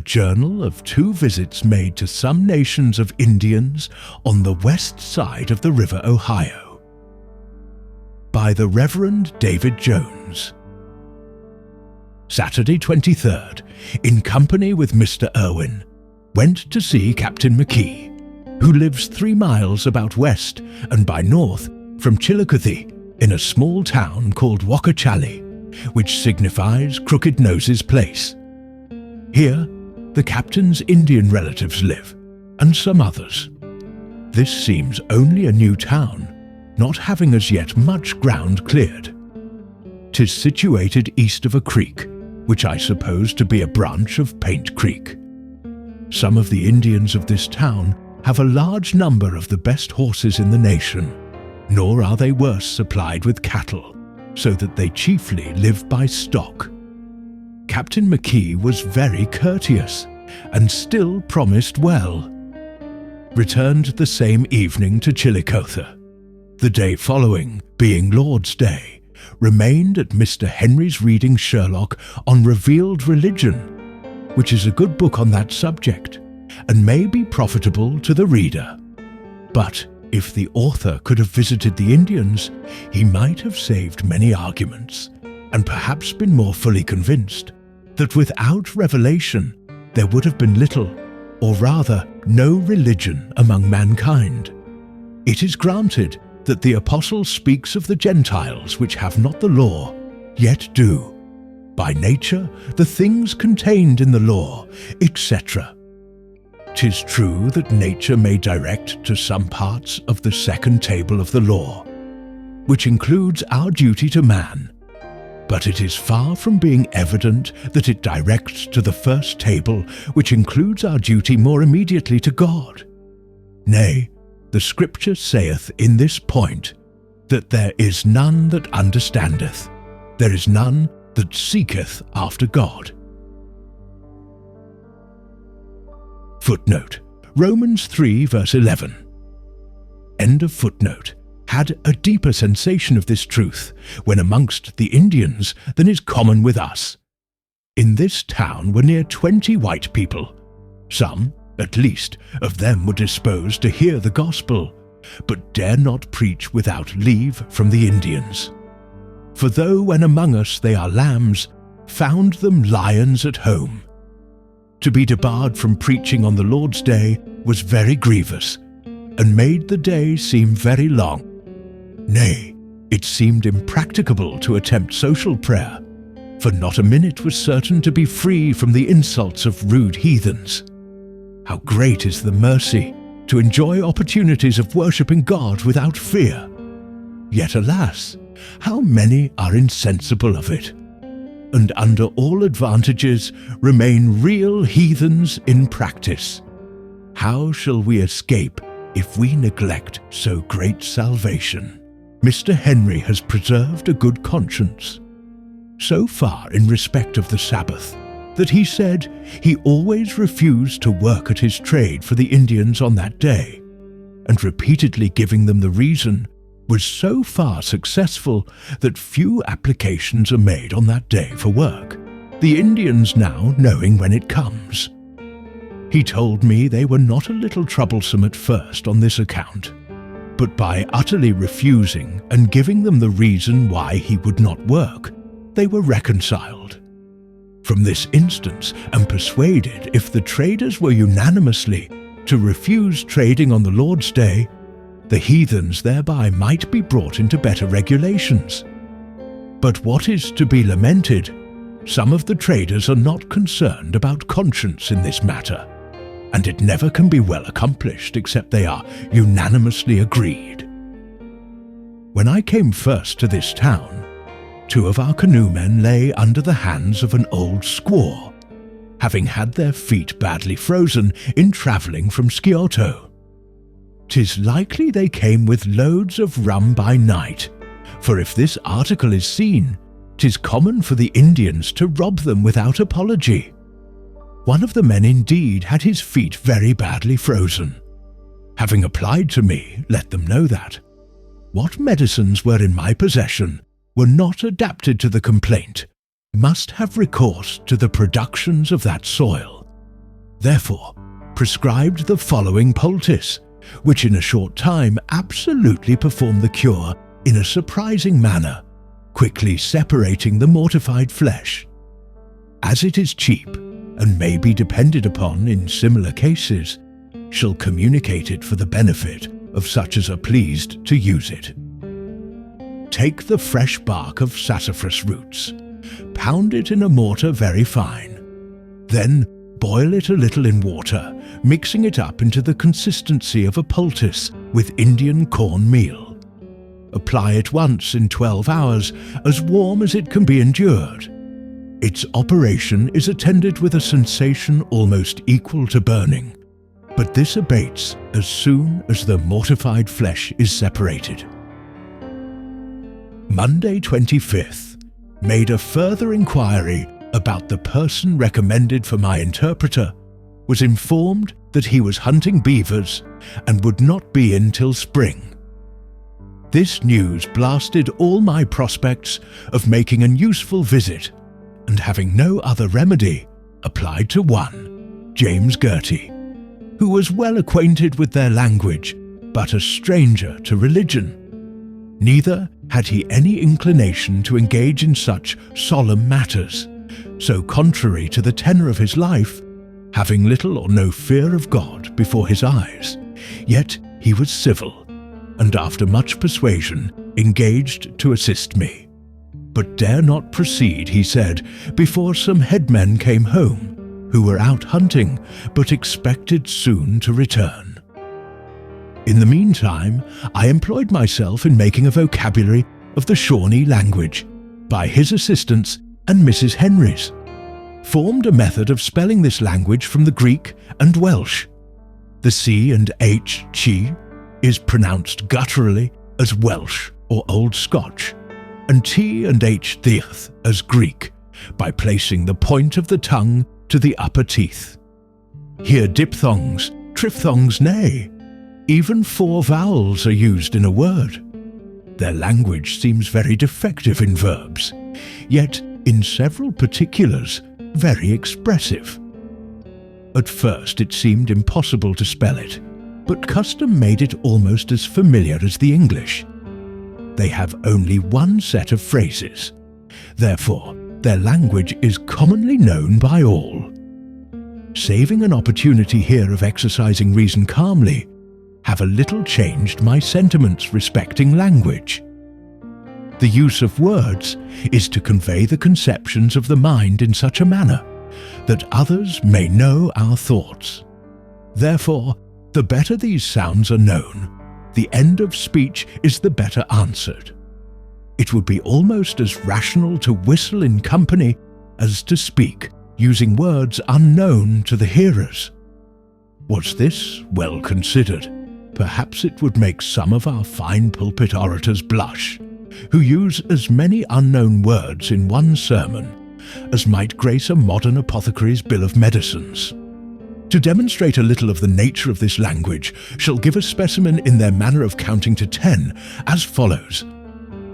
journal of 2 visits made to some nations of Indians on the west side of the River Ohio, by the Reverend David Jones. Saturday 23rd, in company with Mr. Irwin, went to see Captain McKee, who lives 3 miles about west and by north from Chillicothe, in a small town called Wakachali, which signifies Crooked Nose's place. Here, the captain's Indian relatives live, and some others. This seems only a new town, not having as yet much ground cleared. 'Tis situated east of a creek, which I suppose to be a branch of Paint Creek. Some of the Indians of this town have a large number of the best horses in the nation, nor are they worse supplied with cattle, so that they chiefly live by stock. Captain McKee was very courteous, and still promised well. Returned the same evening to Chillicothe. The day following, being Lord's Day, remained at Mr. Henry's reading Sherlock on Revealed Religion, which is a good book on that subject, and may be profitable to the reader. But if the author could have visited the Indians, he might have saved many arguments, and perhaps been more fully convinced that without revelation there would have been little, or rather no religion among mankind. It is granted that the Apostle speaks of the Gentiles which have not the law, yet do, by nature, the things contained in the law, etc. 'Tis true that nature may direct to some parts of the second table of the law, which includes our duty to man, but it is far from being evident that it directs to the first table, which includes our duty more immediately to God. Nay, the Scripture saith in this point, that there is none that understandeth, there is none that seeketh after God. Footnote: Romans 3 verse 11. End of footnote. Had a deeper sensation of this truth when amongst the Indians than is common with us. In this town were near 20 white people. Some, at least, of them were disposed to hear the gospel, but dare not preach without leave from the Indians. For though when among us they are lambs, found them lions at home. To be debarred from preaching on the Lord's Day was very grievous, and made the day seem very long. Nay, it seemed impracticable to attempt social prayer, for not a minute was certain to be free from the insults of rude heathens. How great is the mercy to enjoy opportunities of worshipping God without fear! Yet alas, how many are insensible of it, and under all advantages remain real heathens in practice. How shall we escape if we neglect so great salvation? Mr. Henry has preserved a good conscience, so far in respect of the Sabbath, that he said he always refused to work at his trade for the Indians on that day, and repeatedly giving them the reason, was so far successful that few applications are made on that day for work, the Indians now knowing when it comes. He told me they were not a little troublesome at first on this account, but by utterly refusing and giving them the reason why he would not work, they were reconciled. From this instance, am persuaded if the traders were unanimously to refuse trading on the Lord's Day, the heathens thereby might be brought into better regulations. But what is to be lamented, some of the traders are not concerned about conscience in this matter, and it never can be well accomplished except they are unanimously agreed. When I came first to this town, 2 of our canoemen lay under the hands of an old squaw, having had their feet badly frozen in travelling from Scioto. 'Tis likely they came with loads of rum by night, for if this article is seen, 'tis common for the Indians to rob them without apology. One of the men indeed had his feet very badly frozen. Having applied to me, let them know that. What medicines were in my possession were not adapted to the complaint, must have recourse to the productions of that soil, therefore prescribed the following poultice, which in a short time absolutely performed the cure in a surprising manner, quickly separating the mortified flesh. As it is cheap, and may be depended upon in similar cases, shall communicate it for the benefit of such as are pleased to use it. Take the fresh bark of sassafras roots, pound it in a mortar very fine, then boil it a little in water, mixing it up into the consistency of a poultice with Indian corn meal. Apply it once in 12 hours, as warm as it can be endured. Its operation is attended with a sensation almost equal to burning, but this abates as soon as the mortified flesh is separated. Monday 25th, made a further inquiry about the person recommended for my interpreter, was informed that he was hunting beavers and would not be in till spring. This news blasted all my prospects of making an useful visit, and having no other remedy, applied to one, James Gertie, who was well acquainted with their language, but a stranger to religion. Neither had he any inclination to engage in such solemn matters, so contrary to the tenor of his life, having little or no fear of God before his eyes, yet he was civil, and after much persuasion engaged to assist me, but dare not proceed, he said, before some headmen came home, who were out hunting, but expected soon to return. In the meantime, I employed myself in making a vocabulary of the Shawnee language, by his assistance and Mrs. Henry's, formed a method of spelling this language from the Greek and Welsh. The C and H, chi, is pronounced gutturally as Welsh or Old Scotch, and T and H theoth as Greek, by placing the point of the tongue to the upper teeth. Here diphthongs, triphthongs, nay, even 4 vowels are used in a word. Their language seems very defective in verbs, yet in several particulars very expressive. At first it seemed impossible to spell it, but custom made it almost as familiar as the English. They have only one set of phrases. Therefore, their language is commonly known by all. Saving an opportunity here of exercising reason calmly, have a little changed my sentiments respecting language. The use of words is to convey the conceptions of the mind in such a manner that others may know our thoughts. Therefore, the better these sounds are known, the end of speech is the better answered. It would be almost as rational to whistle in company as to speak, using words unknown to the hearers. Was this well considered? Perhaps it would make some of our fine pulpit orators blush, who use as many unknown words in one sermon as might grace a modern apothecary's bill of medicines. To demonstrate a little of the nature of this language, shall give a specimen in their manner of counting to 10, as follows: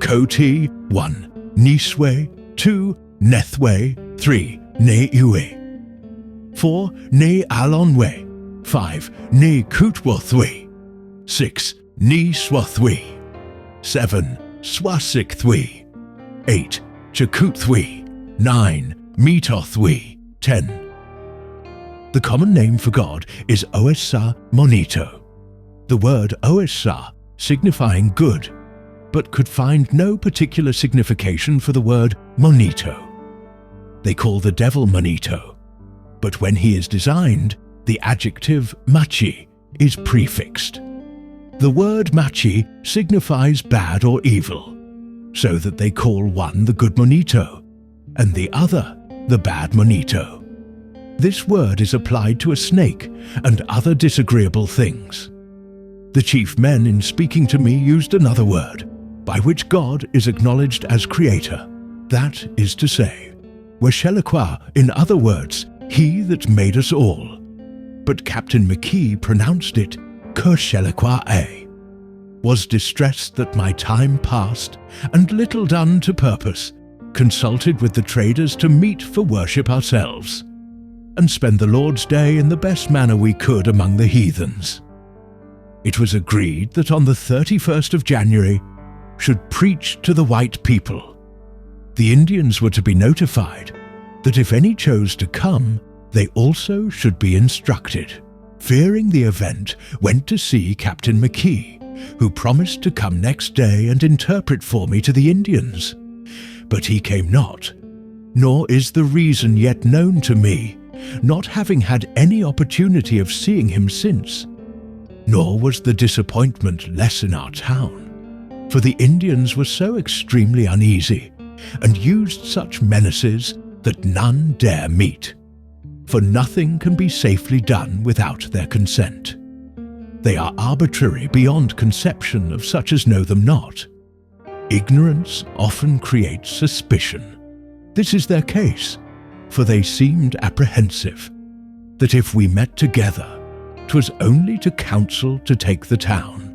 Koti 1, Niswe 2, Nethwe 3, Ne-Iwe 4, Ne-Alonwe 5, Ne-Kutwothwe 6, Ni-Swathwe 7, Swasik-Thwe 8, Chakut-Thwe 9, Metothwe 10. The common name for God is Oessa Monito. The word Oessa signifying good, but could find no particular signification for the word Monito. They call the devil Monito, but when he is designed, the adjective machi is prefixed. The word machi signifies bad or evil, so that they call one the good Monito, and the other the bad Monito. This word is applied to a snake and other disagreeable things. The chief men in speaking to me used another word, by which God is acknowledged as creator, that is to say, Weshelekwa, in other words, he that made us all. But Captain McKee pronounced it Kershelekwa-A, was distressed that my time passed, and little done to purpose, consulted with the traders to meet for worship ourselves. and spend the Lord's Day in the best manner we could among the heathens. It was agreed that on the 31st of January should preach to the white people. The Indians were to be notified that if any chose to come, they also should be instructed. Fearing the event, went to see Captain McKee, who promised to come next day and interpret for me to the Indians. But he came not, nor is the reason yet known to me, not having had any opportunity of seeing him since. Nor was the disappointment less in our town, for the Indians were so extremely uneasy, and used such menaces that none dare meet. For nothing can be safely done without their consent. They are arbitrary beyond conception of such as know them not. Ignorance often creates suspicion. This is their case, for they seemed apprehensive, that if we met together, 'twas only to counsel to take the town.